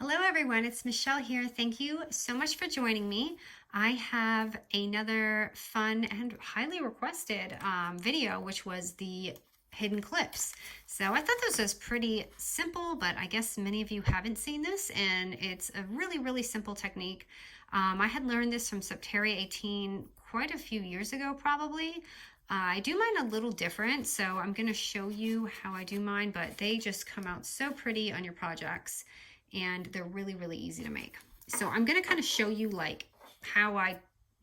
Hello everyone, it's Michelle here. Thank you so much for joining me. I have another fun and highly requested video, which was the hidden clips. So I thought this was pretty simple, but I guess many of you haven't seen this, and it's a really simple technique. I had learned this from Septeria 18 quite a few years ago, probably. I do mine a little different, so I'm going to show you how I do mine, but they just come out so pretty on your projects, and they're really easy to make. So I'm going to kind of show you like how I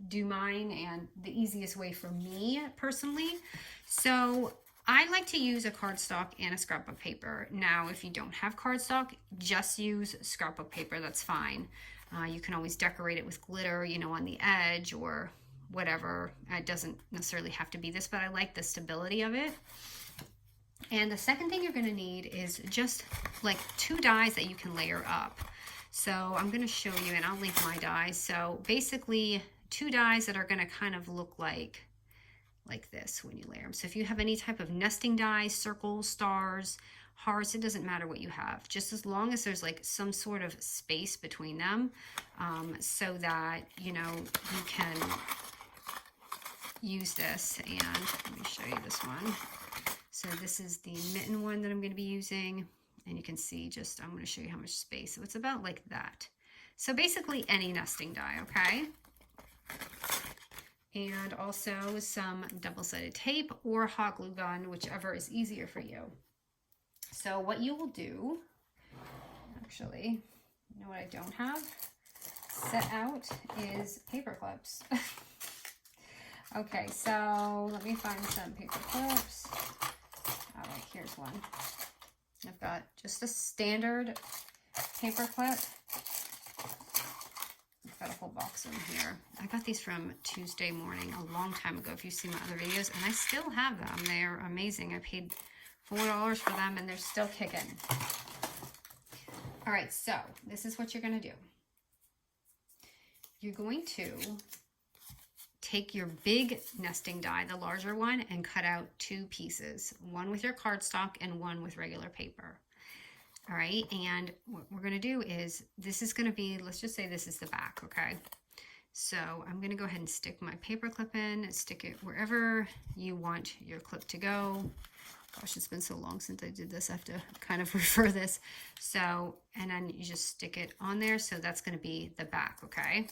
do mine and the easiest way for me personally. So I like to use a cardstock and a scrapbook paper. Now, if you don't have cardstock, just use scrapbook paper. That's fine. You can always decorate it with glitter, you know, on the edge or whatever. It doesn't necessarily have to be this, but I like the stability of it. And the second thing you're going to need is just like 2 dies that you can layer up. So I'm going to show you, and I'll link my dies. So basically 2 dies that are going to kind of look like this when you layer them. So if you have any type of nesting dies, circles, stars, hearts, it doesn't matter what you have, just as long as there's like some sort of space between them, so that, you know, you can use this. And let me show you this one. So this is the mitten one that I'm going to be using, and you can see just, I'm going to show you how much space. So it's about like that. So basically any nesting die, okay? And also some double-sided tape or hot glue gun, whichever is easier for you. So what you will do, actually, you know what I don't have set out is paper clips. Okay, so let me find some paper clips. All right, here's one. I've got just a standard paper clip. I've got a whole box of them here. I got these from Tuesday Morning a long time ago, if you've seen my other videos, and I still have them. They're amazing. I paid $4 for them, and they're still kicking. All right, so this is what you're going to do. You're going to take your big nesting die, the larger one, and cut out 2 pieces, one with your cardstock and one with regular paper. All right, and what we're going to do is, this is going to be, let's just say this is the back, okay? So I'm going to go ahead and stick my paper clip in, stick it wherever you want your clip to go. Gosh, it's been so long since I did this, I have to kind of refer this. So, and then you just stick it on there, so that's going to be the back, okay?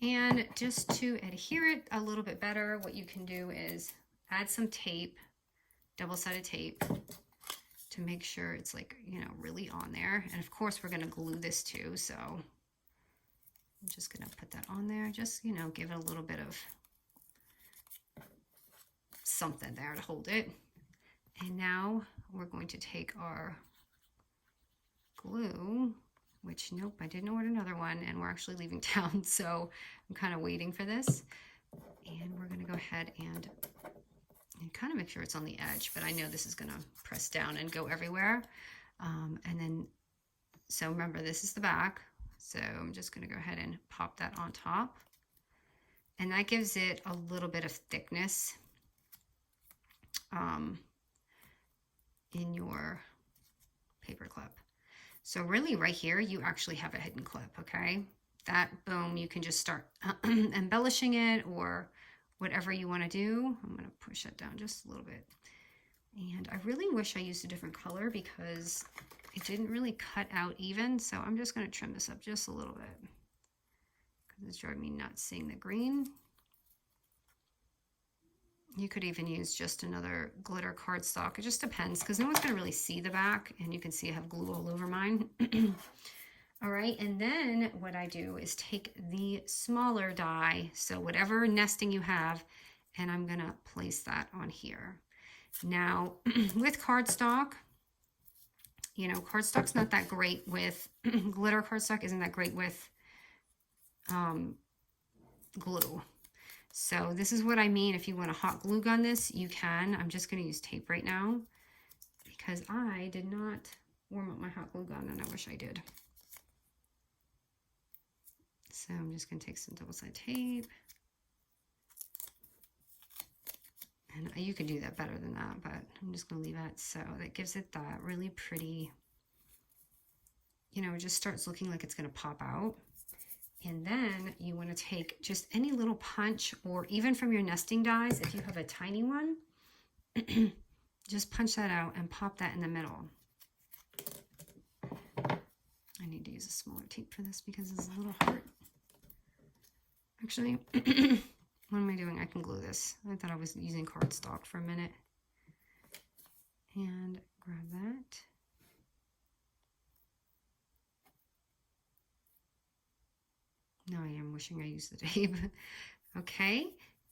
And just to adhere it a little bit better, what you can do is add some tape, double-sided tape, to make sure it's like, you know, really on there. And of course, we're going to glue this too. So I'm just going to put that on there. Just, you know, give it a little bit of something there to hold it. And now we're going to take our glue, which, nope, I didn't order another one, and we're actually leaving town, so I'm kind of waiting for this. And we're going to go ahead and kind of make sure it's on the edge, but I know this is going to press down and go everywhere. And then, so remember, this is the back, so I'm just going to go ahead and pop that on top. And that gives it a little bit of thickness in your paper clip. So really right here, you actually have a hidden clip, okay? That, boom, you can just start embellishing it or whatever you want to do. I'm going to push it down just a little bit. And I really wish I used a different color because it didn't really cut out even. So I'm just going to trim this up just a little bit because it's driving me nuts seeing the green. You could even use just another glitter cardstock. It just depends because no one's going to really see the back, and you can see I have glue all over mine. All right, and then what I do is take the smaller die, so whatever nesting you have, and I'm going to place that on here. Now, with cardstock, you know, cardstock's not that great with, glitter cardstock isn't that great with glue. So this is what I mean. If you want to hot glue gun this, you can. I'm just going to use tape right now because I did not warm up my hot glue gun, and I wish I did. So I'm just going to take some double-sided tape. And you could do that better than that, but I'm just going to leave it. So that gives it that really pretty, you know, it just starts looking like it's going to pop out. And then you want to take just any little punch, or even from your nesting dies, if you have a tiny one, just punch that out and pop that in the middle. I need to use a smaller tape for this because it's a little hard. Actually, what am I doing? I can glue this. I thought I was using cardstock for a minute. And grab that. Now I am wishing I used the tape. Okay,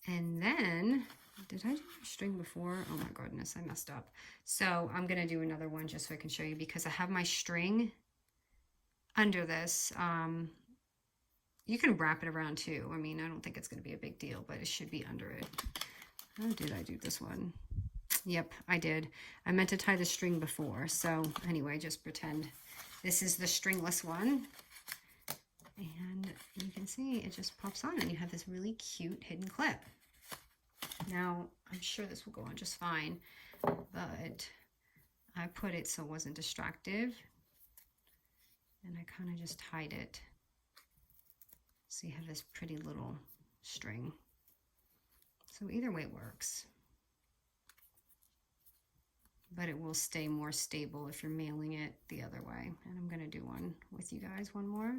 and then, did I do a string before? Oh my goodness, I messed up. So I'm gonna do another one just so I can show you, because I have my string under this. You can wrap it around too. I mean, I don't think it's gonna be a big deal, but it should be under it. How did I do this one? Yep, I did. I meant to tie the string before. So anyway, just pretend this is the stringless one. And you can see it just pops on and you have this really cute hidden clip. Now, I'm sure this will go on just fine, but I put it so it wasn't distractive. And I kind of just tied it. So you have this pretty little string. So either way works. But it will stay more stable if you're mailing it the other way. And I'm going to do one with you guys, one more.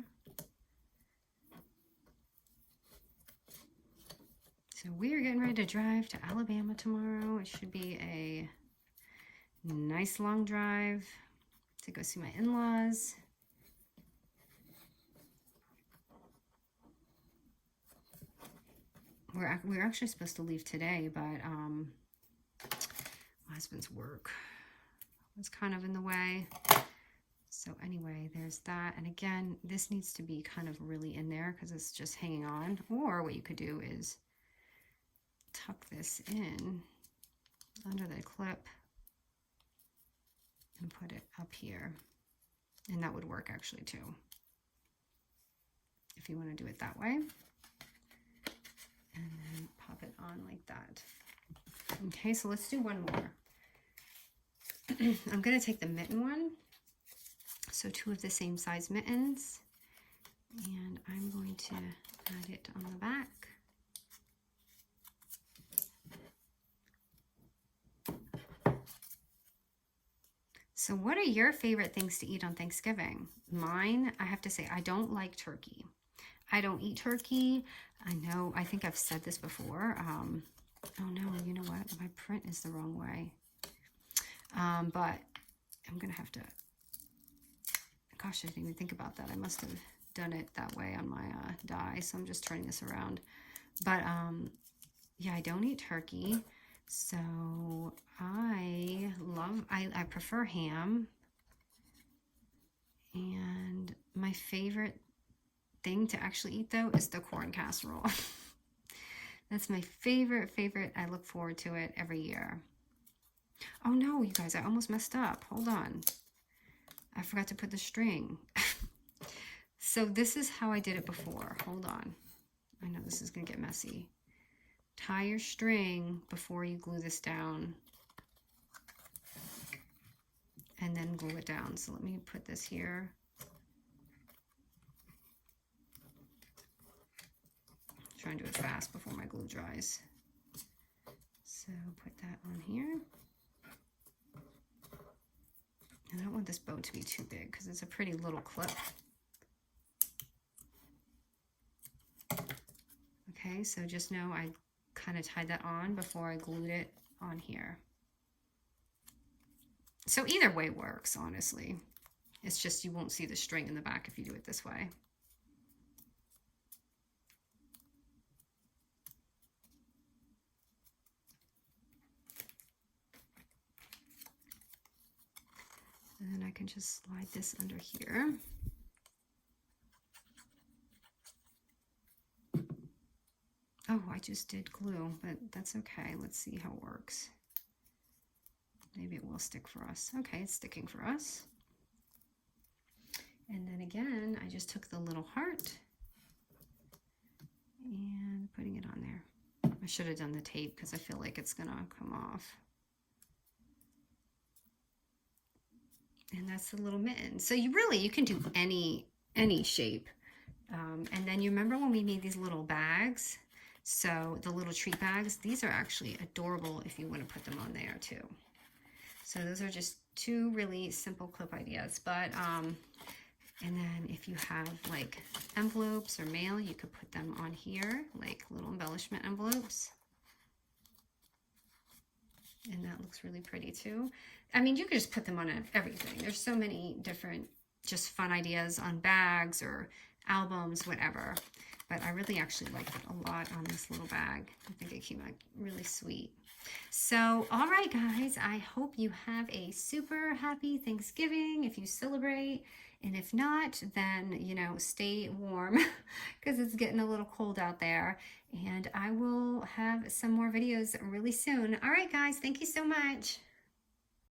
So we are getting ready to drive to Alabama tomorrow. It should be a nice long drive to go see my in-laws. We're actually supposed to leave today, but my husband's work was kind of in the way. So anyway, there's that. And again, this needs to be kind of really in there because it's just hanging on. Or what you could do is tuck this in under the clip and put it up here. And that would work actually too, if you want to do it that way. And then pop it on like that. Okay, so let's do one more. I'm going to take the mitten one. So 2 of the same size mittens. And I'm going to add it on the back. So what are your favorite things to eat on Thanksgiving? Mine, I have to say, I don't like turkey. I don't eat turkey. I know, I think I've said this before. Oh no, you know what? My print is the wrong way. But I'm going to have to, gosh, I didn't even think about that. I must have done it that way on my die. So I'm just turning this around. But yeah, I don't eat turkey. So I prefer ham. And my favorite thing to actually eat though is the corn casserole. That's my favorite. I look forward to it every year. Oh no, you guys, I almost messed up. Hold on. I forgot to put the string. So this is how I did it before. Hold on. I know this is gonna get messy. Tie your string before you glue this down. And then glue it down. So let me put this here. Try and do it fast before my glue dries. So put that on here. And I don't want this bow to be too big because it's a pretty little clip. Okay, so just know I kind of tied that on before I glued it on here. So either way works, honestly. It's just you won't see the string in the back if you do it this way. And then I can just slide this under here. Oh, I just did glue, but that's okay. Let's see how it works. Maybe it will stick for us. Okay, it's sticking for us. And then again, I just took the little heart and putting it on there. I should have done the tape because I feel like it's gonna come off. And that's the little mitten. So you can do any shape. And then you remember when we made these little bags? So the little treat bags, these are actually adorable if you want to put them on there too. So those are just two really simple clip ideas. But and then if you have like envelopes or mail, you could put them on here, like little embellishment envelopes. And that looks really pretty too. I mean, you could just put them on everything. There's so many different just fun ideas on bags or albums, whatever. But I really actually like it a lot on this little bag. I think it came out really sweet. So, all right, guys, I hope you have a super happy Thanksgiving if you celebrate. And if not, then, you know, stay warm because it's getting a little cold out there. And I will have some more videos really soon. All right, guys, thank you so much.